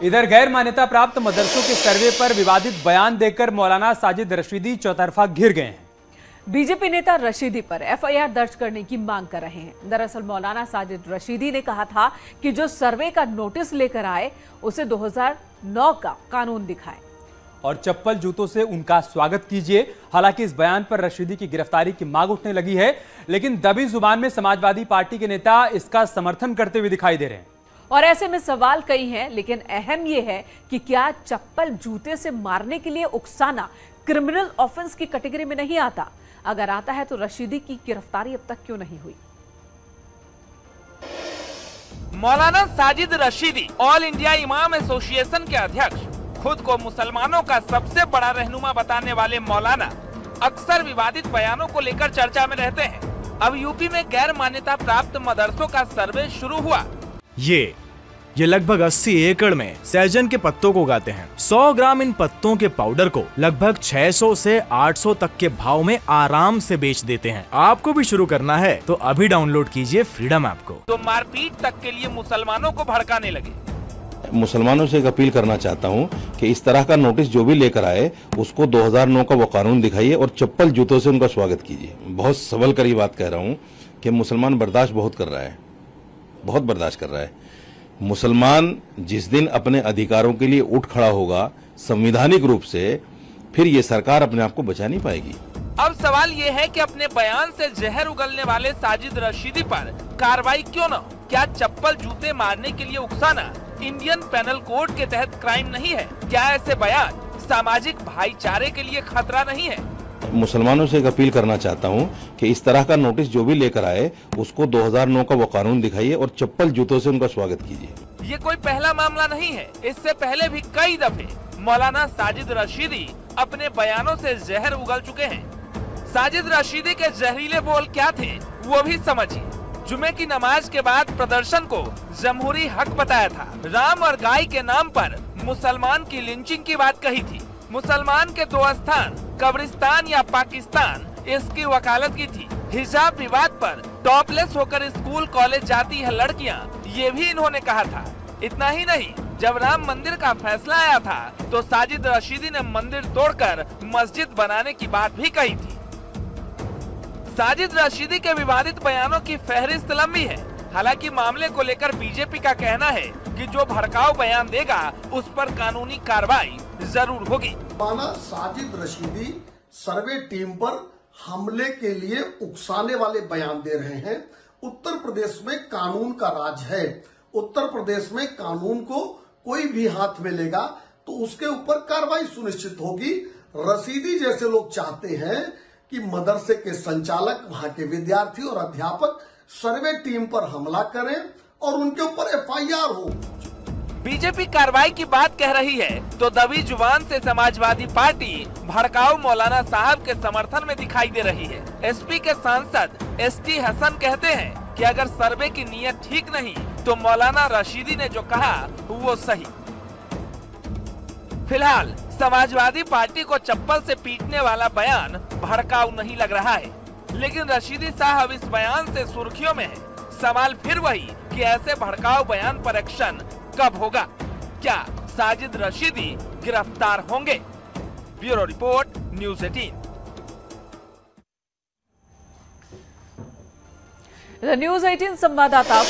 इधर गैर मान्यता प्राप्त मदरसों के सर्वे पर विवादित बयान देकर मौलाना साजिद रशीदी चौतरफा घिर गए हैं। बीजेपी नेता रशीदी पर एफआईआर दर्ज करने की मांग कर रहे हैं। दरअसल मौलाना साजिद रशीदी ने कहा था कि जो सर्वे का नोटिस लेकर आए उसे 2009 का कानून दिखाए और चप्पल जूतों से उनका स्वागत कीजिए। हालांकि इस बयान पर रशीदी की गिरफ्तारी की मांग उठने लगी है, लेकिन दबी जुबान में समाजवादी पार्टी के नेता इसका समर्थन करते हुए दिखाई दे रहे हैं। और ऐसे में सवाल कई हैं, लेकिन अहम यह है कि क्या चप्पल जूते से मारने के लिए उकसाना क्रिमिनल ऑफेंस की कैटेगरी में नहीं आता? अगर आता है तो रशीदी की गिरफ्तारी अब तक क्यों नहीं हुई? मौलाना साजिद रशीदी ऑल इंडिया इमाम एसोसिएशन के अध्यक्ष, खुद को मुसलमानों का सबसे बड़ा रहनुमा बताने वाले मौलाना अक्सर विवादित बयानों को लेकर चर्चा में रहते हैं। अब यूपी में गैर मान्यता प्राप्त मदरसों का सर्वे शुरू हुआ। ये लगभग 80 एकड़ में सहजन के पत्तों को उगाते हैं। 100 ग्राम इन पत्तों के पाउडर को लगभग 600 से 800 तक के भाव में आराम से बेच देते हैं। आपको भी शुरू करना है तो अभी डाउनलोड कीजिए फ्रीडम ऐप को। तो मारपीट तक के लिए मुसलमानों को भड़काने लगे। मुसलमानों से एक अपील करना चाहता हूं कि इस तरह का नोटिस जो भी लेकर आए उसको 2009 का वो कानून दिखाइए और चप्पल जूतों से उनका स्वागत कीजिए। बहुत सबल कर ये बात कह रहा हूं कि मुसलमान बर्दाश्त बहुत कर रहा है, बहुत बर्दाश्त कर रहा है। मुसलमान जिस दिन अपने अधिकारों के लिए उठ खड़ा होगा संवैधानिक रूप से, फिर ये सरकार अपने आप को बचा नहीं पाएगी। अब सवाल ये है कि अपने बयान से जहर उगलने वाले साजिद रशीदी पर कार्रवाई क्यों न हो? क्या चप्पल जूते मारने के लिए उकसाना इंडियन पेनल कोड के तहत क्राइम नहीं है? क्या ऐसे बयान सामाजिक भाईचारे के लिए खतरा नहीं है? मुसलमानों से एक अपील करना चाहता हूं कि इस तरह का नोटिस जो भी लेकर आए उसको 2009 का वो कानून दिखाइए और चप्पल जूतों से उनका स्वागत कीजिए। ये कोई पहला मामला नहीं है। इससे पहले भी कई दफे मौलाना साजिद रशीदी अपने बयानों से जहर उगल चुके हैं। साजिद रशीदी के जहरीले बोल क्या थे वो भी समझिए। जुमे की नमाज के बाद प्रदर्शन को जमहूरी हक बताया था। राम और गाय के नाम पर मुसलमान की लिंचिंग की बात कही थी। मुसलमान के दो स्थान, कब्रिस्तान या पाकिस्तान, इसकी वकालत की थी। हिजाब विवाद पर टॉपलेस होकर स्कूल कॉलेज जाती है लड़कियां, ये भी इन्होंने कहा था। इतना ही नहीं, जब राम मंदिर का फैसला आया था तो साजिद रशीदी ने मंदिर तोड़कर मस्जिद बनाने की बात भी कही थी। साजिद रशीदी के विवादित बयानों की फहरिस्त लंबी है। हालांकि मामले को लेकर बीजेपी का कहना है कि जो भड़काऊ बयान देगा उस पर कानूनी कार्रवाई जरूर होगी। मौलाना साजिद रशीदी सर्वे टीम पर हमले के लिए उकसाने वाले बयान दे रहे हैं। उत्तर प्रदेश में कानून का राज है। उत्तर प्रदेश में कानून को कोई भी हाथ में लेगा तो उसके ऊपर कार्रवाई सुनिश्चित होगी। रशीदी जैसे लोग चाहते हैं कि मदरसे के संचालक, वहां के विद्यार्थी और अध्यापक सर्वे टीम पर हमला करें और उनके ऊपर एफआईआर हो। बीजेपी कार्रवाई की बात कह रही है तो दबी जुबान से समाजवादी पार्टी भड़काऊ मौलाना साहब के समर्थन में दिखाई दे रही है। एसपी के सांसद एसटी हसन कहते हैं कि अगर सर्वे की नीयत ठीक नहीं तो मौलाना रशीदी ने जो कहा वो सही। फिलहाल समाजवादी पार्टी को चप्पल से पीटने वाला बयान भड़काऊ नहीं लग रहा है, लेकिन रशीदी साहब इस बयान से सुर्खियों में है। सवाल फिर वही कि ऐसे भड़काऊ बयान पर एक्शन कब होगा? क्या साजिद रशीदी गिरफ्तार होंगे? Bureau report, news 18। न्यूज़ 18 संवाददाता